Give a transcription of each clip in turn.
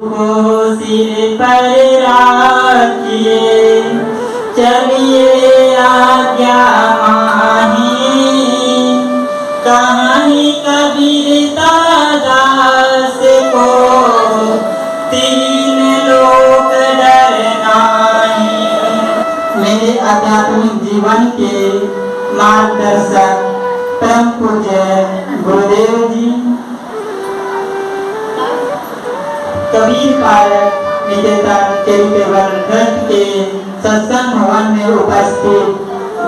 को सिर पर राखिए, चलिए आज्ञा माही। कहानी कबीर दास को तीन लोक डर नाही। मेरे आध्यात्मिक जीवन के मार्गदर्शक परम पूज्य गुरुदेव जी, कबीर पार्क निकेतन चैरिटेबल ट्रस्ट के सत्संग भवन में उपस्थित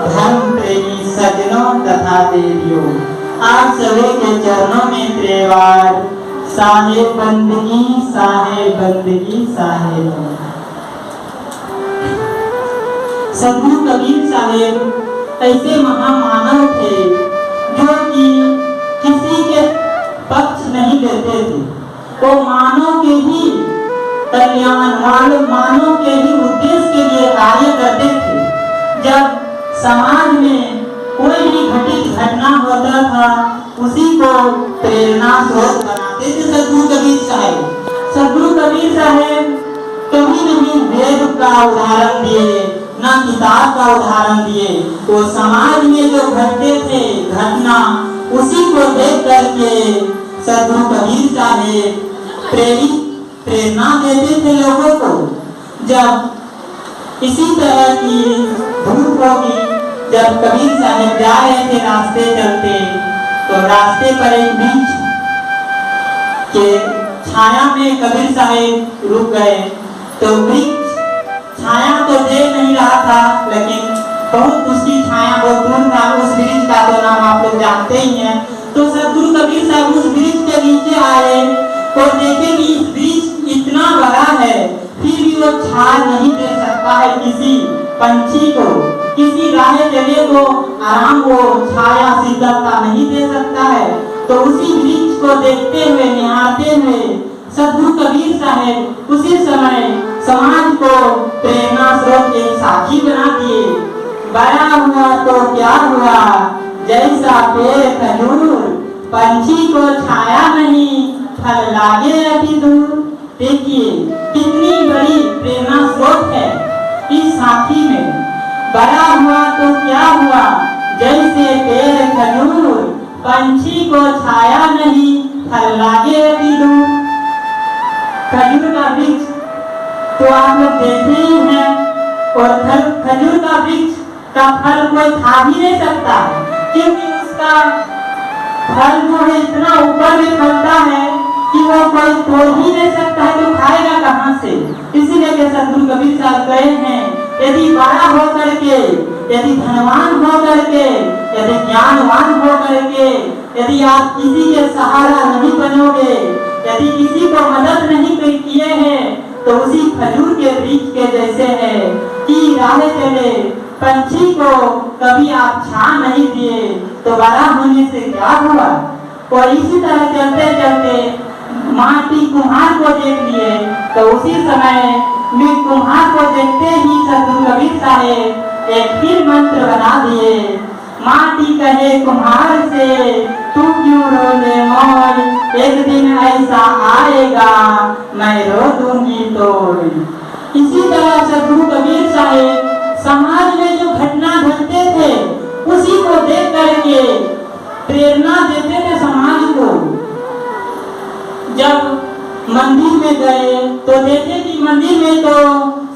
धर्म प्रेमी सज्जनों तथा देवियों, आप सभी के चरणों में त्रिवार साहेब बंदगी, साहेब बंदगी, साहेब। सद्गुरु कबीर साहेब ऐसे महामानव थे जो कि किसी के पक्ष नहीं लेते थे। वो मानव के ही कल्याण, मानव के ही उद्देश्य के लिए कार्य करते थे। जब समाज में कोई भी घटित घटना होता था, उसी को प्रेरणा स्रोत बनाते थे सद्गुरु कबीर साहेब। सद्गुरु कबीर साहेब कभी नहीं वेद का उदाहरण दिए, न किताब का उदाहरण दिए। वो समाज में जो घटते थे घटना, उसी को देख करके सद्गुरु कबीर साहेब प्रेरणा देते थे लोगों को। जब इसी तरह की धूप होगी, जब कबीर साहब जा रहे थे रास्ते चलते, तो रास्ते पर एक वृक्ष के छाया में कबीर साहब रुक गए। तो वृक्ष छाया तो दे नहीं रहा था, लेकिन बहुत उसकी छाया बहुत दूर था। उस वृक्ष का तो नाम आप लोग जानते ही हैं। तो सद्गुरु कबीर साहब उस वृक्ष के नीचे आए तो देखे कि इस वृक्ष इतना बड़ा है, फिर भी वो छाया नहीं दे सकता है किसी पंछी को, किसी राह चले को आराम, वो छाया शीतलता नहीं दे सकता है। तो उसी वृक्ष को देखते हुए, निहारते हुए सद्गुरु कबीर साहब उसी समय समाज को प्रेरणा स्रोत के साथी बना दिए। बड़ा हुआ तो क्या हुआ, जैसा पेड़ खजूर, पंछी को छाया नहीं, फल लागे अति दूर। देखिए कितनी बड़ी प्रेरणा स्रोत है इस साथी में। बड़ा हुआ तो क्या हुआ, जैसे पेड़ खजूर, पंछी को छाया नहीं, फल लागे अति दूर। खजूर का वृक्ष तो आप लोग देखे ही हैं, और खजूर का वृक्ष का फल कोई खा भी नहीं सकता है, क्योंकि उसका फल जो है इतना ऊपर में फलता है कि वो कोई तोड़ ही नहीं सकता है, तो खाएगा कहाँ से। इसीलिए के सद्गुरु कबीर साहब कहे हैं, यदि बड़ा हो करके, यदि धनवान हो करके, यदि ज्ञानवान हो करके, यदि आप किसी के सहारा नहीं बनोगे, यदि किसी को मदद नहीं किए हैं, तो उसी खजूर के वृक्ष के जैसे है कि राह चले पंछी को कभी आप छा नहीं दिए, तो बड़ा होने से क्या हुआ। और इसी तरह चलते चलते माटी कुम्हार को देख लिए, तो उसी समय में कुम्हार को देखते ही सद्गुरु कबीर साहब एक फिर मंत्र बना दिए। माटी कहे कुम्हार से, तू क्यों रोने मोर, एक दिन ऐसा आएगा मैं रो दूंगी तोड़। इसी तरह सद्गुरु कबीर साहब समाज में जो घटना घटते थे, उसी को देख करके प्रेरणा देते थे समाज को। जब मंदिर में गए तो देखे कि मंदिर में तो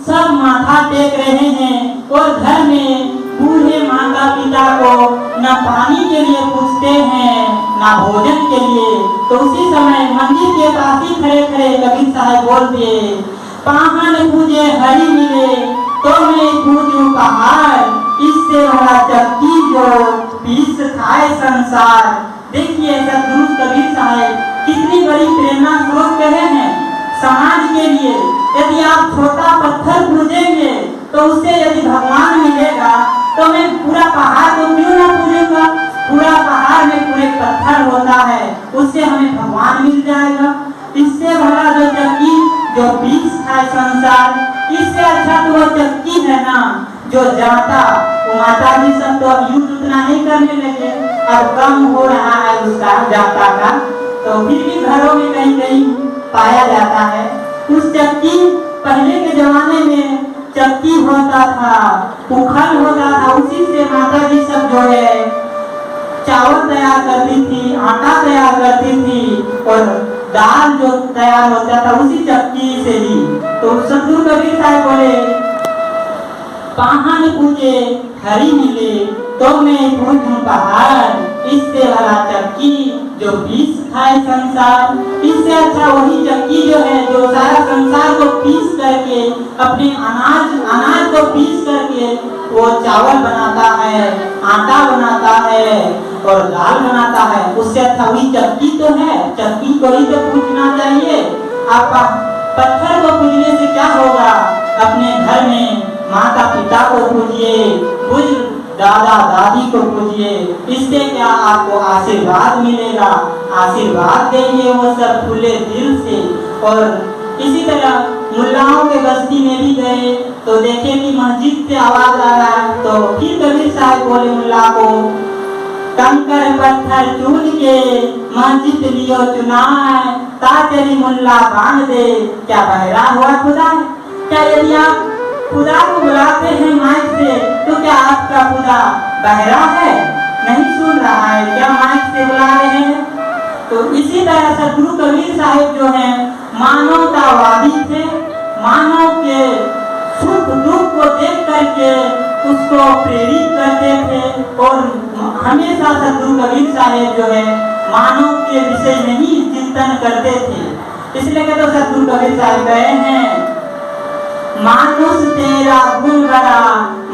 सब माथा टेक रहे हैं, और घर में बूढ़े माता पिता को न पानी के लिए पूछते हैं, न भोजन के लिए। तो उसी समय मंदिर के पास ही खड़े खड़े कबीर साहब बोलते, पाहन पूजे हरि मिले तो मैं पूजूं पहाड़, इससे बड़ा चक्की जो पीस खाए संसार। देखिए सद्गुरु कबीर साहब कितनी बड़ी प्रेरणा स्रोत कहे हैं समाज के लिए। यदि आप छोटा पत्थर पूजेंगे तो उससे यदि भगवान मिलेगा, तो मैं पूरा पहाड़ को क्यों ना पूजूंगा। पूरा पहाड़ में पूरे पत्थर होता है, उससे हमें भगवान मिल जाएगा। इससे भला जो चक्की जो पीस खाए संसार, इससे अच्छा तो वो चक्की है ना जो जाता। वो माता जी सब तो अब यूज उतना नहीं करने लगे, अब कम हो रहा है उसका जाता का, तो फिर भी घरों में कहीं कहीं पाया जाता है। उस चक्की, पहले के जमाने में चक्की होता था, उखल होता था, उसी से माता जी सब जो है चावल तैयार करती थी, आटा तैयार करती थी और दाल जो तैयार होता था उसी चक्की से ही। तो सतगुरु कबीर साहब बोले, पाहन पूजे हरी मिले तो मैं पूजूं पहाड़, इससे वाला चक्की जो पीस खाए संसार। इससे अच्छा वही चक्की जो है जो सारा संसार को पीस करके अपने अनाज को पीस करके वो चावल बनाता है, आटा बनाता है और दाल बनाता है। उससे अच्छा वही चक्की तो है, चक्की को ही तो पूजना चाहिए। आप पत्थर को पूजने से क्या होगा? अपने घर में माता पिता को पूजिए, बुजुर्ग दादा दादी को पूजिए, इससे क्या आपको आशीर्वाद मिलेगा। आशीर्वाद देंगे वो सब खुले दिल से। और इसी तरह मुल्लाओं के बस्ती में भी गए तो देखे कि मस्जिद से आवाज आ रहा है, तो फिर कबीर साहब बोले मुल्ला को, कंकर पत्थर चून के मस्जिद लियो चुनाए, ताजरी मुल्ला बांध दे, क्या बहरा हुआ खुदा? क्या यदि आप खुदा को बुलाते हैं माइक से तो क्या आपका खुदा बहरा है? नहीं सुन रहा है क्या माइक से बुला रहे हैं? तो इसी तरह सतगुरु कबीर साहिब जो हैं मानवतावादी थे, मानव के सुख दुख को देख करके उसको प्रेरित करते थे और हमेशा सतगुरु कबीर साहिब जो है मानव के विषय में ही चिंतन करते थे। इसलिए कहते सतगुरु कबीर साहिब गए हैं, मानुष तेरा गुण बड़ा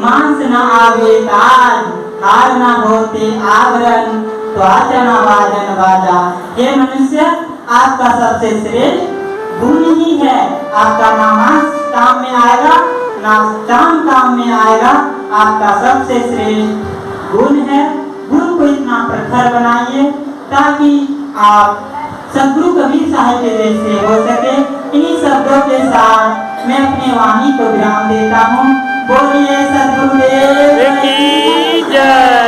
मांस न आवे ताज, हार न होते आवरण त्वचा न वाजन बाजा। ये मनुष्य आपका सबसे श्रेष्ठ गुण ही है, आपका ना मांस काम में आएगा ना चाम काम में आएगा, आपका सबसे श्रेष्ठ गुण है। गुण को इतना प्रखर बनाइए ताकि आप सतगुरु कबीर साहब के जैसे हो सके। इन्हीं शब्दों के साथ मैं अपने वाणी को विराम देता हूँ। बोलिए सतगुरुदेव की जय।